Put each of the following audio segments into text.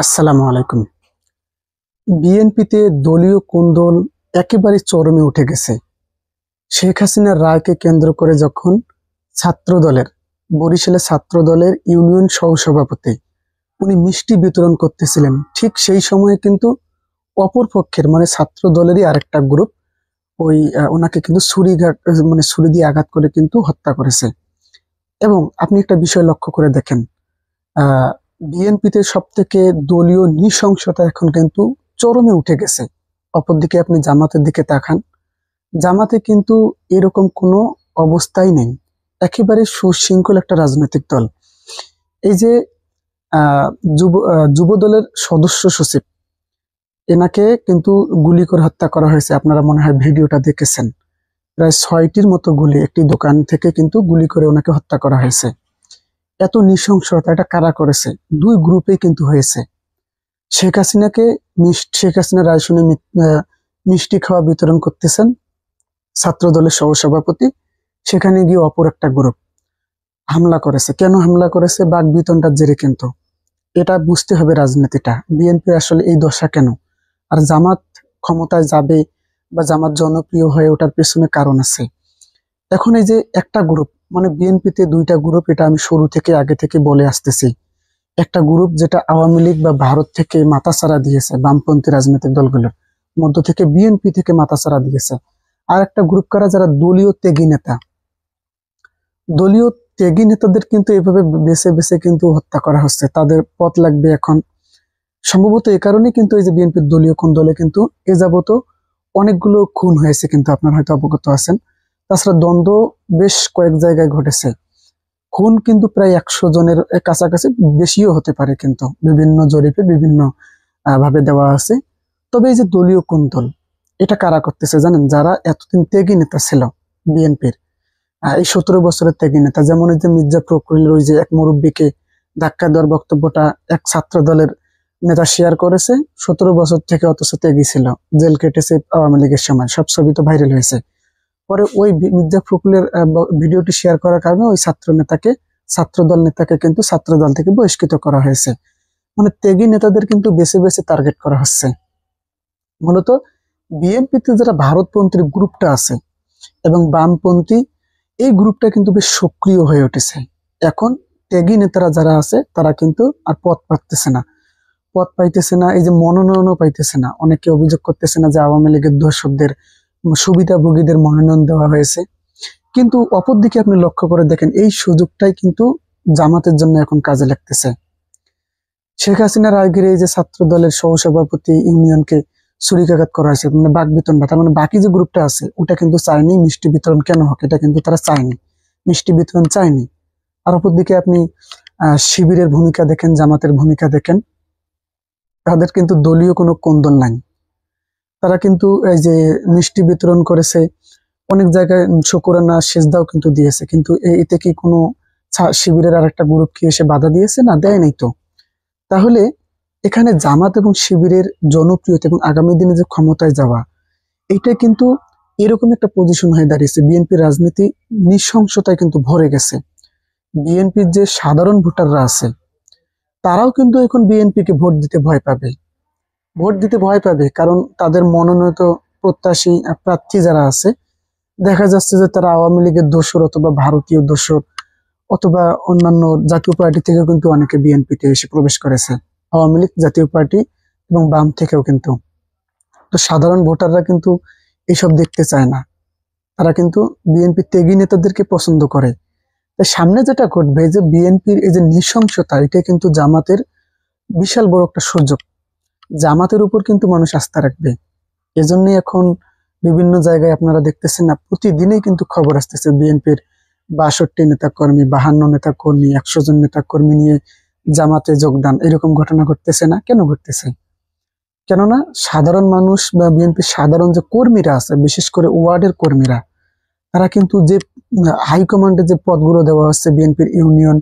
আসসালামু আলাইকুম। বিএনপিতে দলীয় কোন্দল একেবারে চরমে উঠে গেছে। শেখ হাসিনার রায়কে কেন্দ্র করে যখন ছাত্রদলের বরিশালের ছাত্রদলের ইউনিয়ন সহসভাপতি উনি মিষ্টি বিতরণ করতেছিলেন, ঠিক সেই সময়ে কিন্তু অপর পক্ষের মানে ছাত্র দলেরই আরেকটা গ্রুপ ওনাকে কিন্তু ছুরি দিয়ে আঘাত করে কিন্তু হত্যা করেছে। এবং আপনি একটা বিষয় লক্ষ্য করে দেখেন, আহ বিএনপিতে সব থেকে দলীয় নৃশংসতা এখন কিন্তু চরমে উঠে গেছে। অপরদিকে আপনি জামাতের দিকে তাকান, জামাতে কিন্তু এরকম কোনো অবস্থাই নেই। একেবারে সুশৃঙ্খল একটা রাজনৈতিক দল। এই যে আহ যুব দলের সদস্য সচিব, এনাকে কিন্তু গুলি করে হত্যা করা হয়েছে। আপনারা মনে হয় ভিডিওটা দেখেছেন। প্রায় 6টির মতো গুলি একটি দোকান থেকে কিন্তু গুলি করে ওনাকে হত্যা করা হয়েছে। এত নৃশংসতা এটা কারা করেছে? দুই গ্রুপেই কিন্তু হয়েছে। শেখ হাসিনা রায় শুনে মিষ্টি খাওয়া বিতরণ করতেছেন ছাত্র দলের সহসভাপতি, সেখানে গিয়ে অপর একটা গ্রুপ হামলা করেছে। কেন হামলা করেছে? বাকবিতণ্ডার জেরে। কিন্তু এটা বুঝতে হবে রাজনীতিটা, বিএনপি আসলে এই দশা কেন। আর জামাত ক্ষমতায় যাবে বা জামাত জনপ্রিয় হয়ে ওঠার পেছনে কারণ আছে। এখন এই যে একটা গ্রুপ, মানে বিএনপিতে দুইটা গ্রুপ, এটা আমি শুরু থেকে আগে থেকে বলে আসতেছি। একটা গ্রুপ যেটা আওয়ামী লীগ বা ভারত থেকে মাথাচাড়া দিয়েছে, বামপন্থী রাজনৈতিক দলগুলোর মধ্য থেকে বিএনপি থেকে মাথাচাড়া দিয়েছে। আর একটা গ্রুপ কারা, যারা দলীয় ত্যাগী নেতা। দলীয় ত্যাগী নেতাদের কিন্তু এভাবে বেছে বেছে কিন্তু হত্যা করা হচ্ছে, তাদের পথ লাগবে এখন। সম্ভবত এ কারণে কিন্তু এই যে বিএনপির দলীয় কোন দলে কিন্তু এ যাবত অনেকগুলো খুন হয়েছে, কিন্তু আপনারা হয়তো অবগত আছেন। তাছাড়া দ্বন্দ্ব বেশ কয়েক জায়গায় ঘটেছে। খুন কিন্তু প্রায় 100 জনের কাছাকাছি, বেশিও হতে পারে, কিন্তু বিভিন্ন জরিপে বিভিন্ন ভাবে দেওয়া আছে। তবে এই যে দলীয় কুন্তল, এটা কারা করতেছে জানেন? যারা এতদিন ত্যাগী নেতা ছিল বিএনপির, এই 17 বছরের ত্যাগী নেতা। যেমন এই যে মির্জা ফখরুলের ওই যে এক মুরব্বীকে ধাক্কা দেওয়ার বক্তব্যটা এক ছাত্র দলের নেতা শেয়ার করেছে। 17 বছর থেকে অথচ ত্যাগী ছিল, জেল কেটেছে আওয়ামী লীগের সময়, সব ছবি তো ভাইরাল হয়েছে। পরে ওই মির্জা ফখরুলের ভিডিওটি শেয়ার করার কারণে ওই ছাত্রদল নেতাকে কিন্তু ছাত্রদল থেকে বহিষ্কৃত করা হয়েছে। মানে ত্যাগী নেতাদের কিন্তু বেছে বেছে টার্গেট করা হচ্ছে। মূলত বিএনপিতে যারা ভারতপন্থী গ্রুপটা আছে এবং বামপন্থী, এই গ্রুপটা কিন্তু বেশ সক্রিয় হয়ে উঠেছে। এখন ত্যাগী নেতারা যারা আছে তারা কিন্তু আর পথ পাইতেছে না, এই যে মনোনয়নও পাইতেছে না। অনেকে অভিযোগ করতেছে না যে আওয়ামী লীগের দর্শকদের সুবিধাভোগীদের মনোনয়ন দেওয়া হয়েছে। কিন্তু অপরদিকে আপনি লক্ষ্য করে দেখেন, এই সুযোগটাই কিন্তু জামাতের জন্য এখন কাজে লাগতেছে। শেখ হাসিনার আগের এই যে ছাত্র দলের সহসভাপতি ইউনিয়নকে ছুরিকাঘাত করা হয়েছে, মানে বাকবিতণ্ডা, তার মানে বাকি যে গ্রুপটা আছে ওটা কিন্তু চায়নি মিষ্টি বিতরণ কেন হোক, এটা কিন্তু তারা চায়নি, মিষ্টি বিতরণ চায়নি। আর অপরদিকে আপনি শিবিরের ভূমিকা দেখেন, জামাতের ভূমিকা দেখেন, তাদের কিন্তু দলীয় কোনো কোন্দল নাই। তারা কিন্তু এই যে মিষ্টি বিতরণ করেছে, অনেক জায়গায় শুকরানা সেজদাও কিন্তু দিয়েছে, কিন্তু এতে কি কোনো শিবিরের আর একটা গ্রুপ কি এসে বাধা দিয়েছে? না, দেয় নাই তো। তাহলে এখানে জামাত এবং শিবিরের জনপ্রিয়তা এবং আগামী দিনে যে ক্ষমতায় যাওয়া, এটা কিন্তু এরকম একটা পজিশন হয়ে দাঁড়িয়েছে। বিএনপির রাজনীতি নৃশংসতায় কিন্তু ভরে গেছে। বিএনপির যে সাধারণ ভোটাররা আছে তারাও কিন্তু এখন বিএনপিকে ভোট দিতে ভয় পাবে, কারণ তাদের মনোনীত প্রত্যাশী প্রার্থী যারা আছে, দেখা যাচ্ছে যে তারা আওয়ামী লীগের দোসর অথবা ভারতীয় দোসর অথবা অন্যান্য জাতীয় পার্টি থেকেও কিন্তু অনেকে বিএনপিতে এসে প্রবেশ করেছে। আওয়ামী লীগ, জাতীয় পার্টি এবং বাম থেকেও কিন্তু। তো সাধারণ ভোটাররা কিন্তু এইসব দেখতে চায় না, তারা কিন্তু বিএনপি ত্যাগী নেতাদেরকে পছন্দ করে। তাই সামনে যেটা ঘটবে, যে বিএনপির এই যে নৃশংসতা, এটা কিন্তু জামাতের বিশাল বড় একটা সুযোগ। জামাতের উপর কিন্তু মানুষ আস্থা রাখবে। এজন্যই এখন বিভিন্ন জায়গায় আপনারা দেখতেছেন না, প্রতিদিনই কিন্তু খবর আসতেছে বিএনপির 62 নেতাকর্মী, 52 নেতাকর্মী, 100 জন নেতাকর্মী নিয়ে জামাতে যোগদান, এরকম ঘটনা ঘটতেছে না। কেন ঘটতেছে? কেননা সাধারণ মানুষ বা বিএনপির সাধারণ যে কর্মীরা আছে, বিশেষ করে ওয়ার্ডের কর্মীরা, তারা কিন্তু যে হাইকমান্ডে যে পদগুলো দেওয়া হচ্ছে বিএনপির ইউনিয়ন,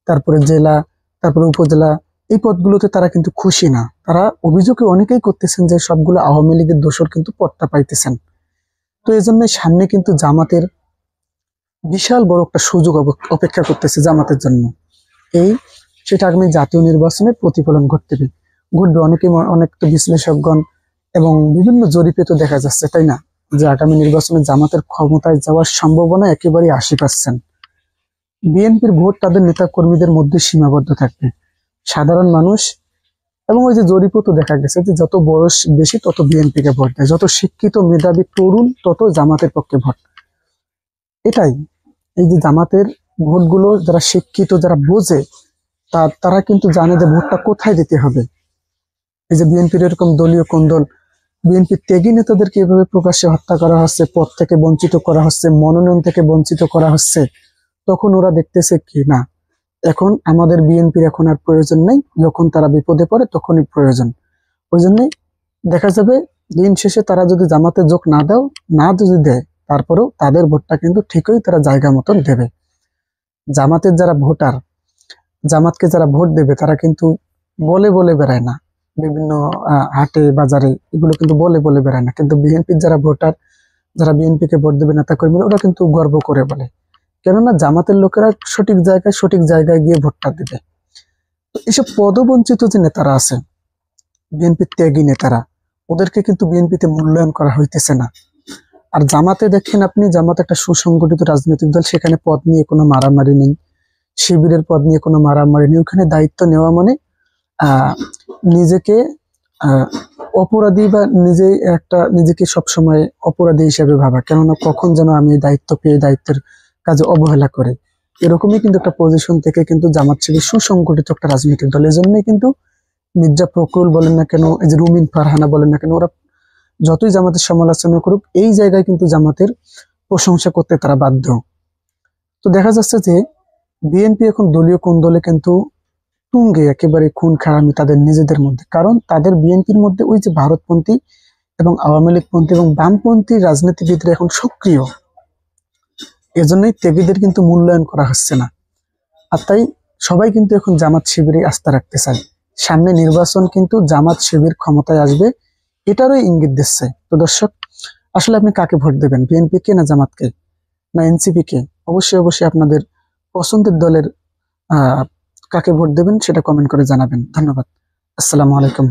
তারপরে জেলা, তারপরে উপজেলা, এই পদগুলোতে তারা কিন্তু খুশি না। তারা অভিযোগে অনেকেই করতেছেন যে সবগুলো আওয়ামী লীগের দোসর কিন্তু পদটা পাইতেছেন। তো এই জন্য সামনে কিন্তু জামাতের বিশাল বড় একটা সুযোগ অপেক্ষা করতেছে জামাতের জন্য। সেটা আগামী জাতীয় নির্বাচনে প্রতিফলন ঘটবে। ঘটবে। অনেক তো বিশ্লেষকগণ এবং বিভিন্ন জরিপে তো দেখা যাচ্ছে, তাই না, যে আগামী নির্বাচনে জামাতের ক্ষমতায় যাওয়ার সম্ভাবনা একেবারে 80%। বিএনপির ভোট তাদের নেতা কর্মীদের মধ্যে সীমাবদ্ধ থাকবে। সাধারণ মানুষ এবং ওই যে জরিপও তো দেখা গেছে যে যত বয়স বেশি তত বিএনপিকে ভোট দেয়, যত শিক্ষিত মেধাবী তরুণ তত জামাতের পক্ষে ভোট। এটাই, এই যে জামাতের ভোটগুলো যারা শিক্ষিত, যারা বোঝে, তারা কিন্তু জানে যে ভোটটা কোথায় দিতে হবে। এই যে বিএনপির এরকম দলীয় কোন্দল, বিএনপির ত্যাগী নেতাদেরকে এভাবে প্রকাশ্যে হত্যা করা হচ্ছে, পদ থেকে বঞ্চিত করা হচ্ছে, মনোনয়ন থেকে বঞ্চিত করা হচ্ছে, তখন ওরা দেখতেছে কি না, এখন আমাদের বিএনপির এখন আর প্রয়োজন নেই, যখন তারা বিপদে পড়ে তখনই প্রয়োজন। ওই জন্যই দেখা যাবে দিন শেষে তারা যদি জামাতে যোগ না যদি দেয়, তারপরেও তাদের ভোটটা কিন্তু ঠিকই তারা জায়গা মতন দেবে। জামাতের যারা ভোটার, জামাতকে যারা ভোট দেবে, তারা কিন্তু বলে বলে বেড়ায় না, বিভিন্ন হাটে বাজারে এগুলো কিন্তু বলে বলে বেড়ায় না, কিন্তু বিএনপির যারা ভোটার, যারা বিএনপিকে ভোট দেবে নেতা কর্মীরা, ওরা কিন্তু গর্ব করে বলে। কেননা জামাতের লোকেরা সঠিক জায়গায় গিয়ে ভোটটা দিবে। তো এইসব পদবঞ্চিত যে নেতারা আছে, বিএনপির ত্যাগী নেতারা, ওদেরকে কিন্তু বিএনপিতে মূল্যায়ন করা হইতেছে না। আর জামাতে দেখেন আপনি, জামাত একটা সুসংগঠিত রাজনৈতিক দল, সেখানে পদ নিয়ে কোনো মারামারি নেই, শিবিরের পদ নিয়ে কোনো মারামারি নেই। ওখানে দায়িত্ব নেওয়া মানে আহ নিজেকে আহ অপরাধী বা নিজেকে সবসময় অপরাধী হিসেবে ভাবা, কেননা কখন যেন আমি এই দায়িত্ব পেয়ে দায়িত্বের কাজে অবহেলা করে, এরকমই কিন্তু একটা পজিশন থেকে কিন্তু জামাত শিবির সুসংগঠিত একটা রাজনৈতিক দল। এই জন্যই কিন্তু মির্জা ফখরুল বলেন না কেন, এই যে রুমিন ফারহানা বলেন না কেন, ওরা যতই জামাতের সমালোচনা করুক, এই জায়গায় কিন্তু জামাতের প্রশংসা করতে তারা বাধ্য। তো দেখা যাচ্ছে যে বিএনপি এখন দলীয় কোন্দলে কিন্তু তুঙ্গে, একেবারে খুন খারামি তাদের নিজেদের মধ্যে, কারণ তাদের বিএনপির মধ্যে ওই যে ভারতপন্থী এবং আওয়ামী লীগপন্থী এবং বামপন্থী রাজনীতিবিদরা এখন সক্রিয়। এজন্যই ত্যাগীদের কিন্তু মূল্যায়ন করা হচ্ছে না। আর তাই সবাই কিন্তু এখন জামাত শিবিরে আস্থা রাখতে চায়। সামনে নির্বাচন কিন্তু জামাত শিবির ক্ষমতায় আসবে, এটারই ইঙ্গিত দিচ্ছে। তো দর্শক, আসলে আপনি কাকে ভোট দেবেন, বিএনপি কে না জামাতকে না এনসিপি কে? অবশ্যই আপনাদের পছন্দের দলের কাকে ভোট দেবেন সেটা কমেন্ট করে জানাবেন। ধন্যবাদ। আসসালামু আলাইকুম।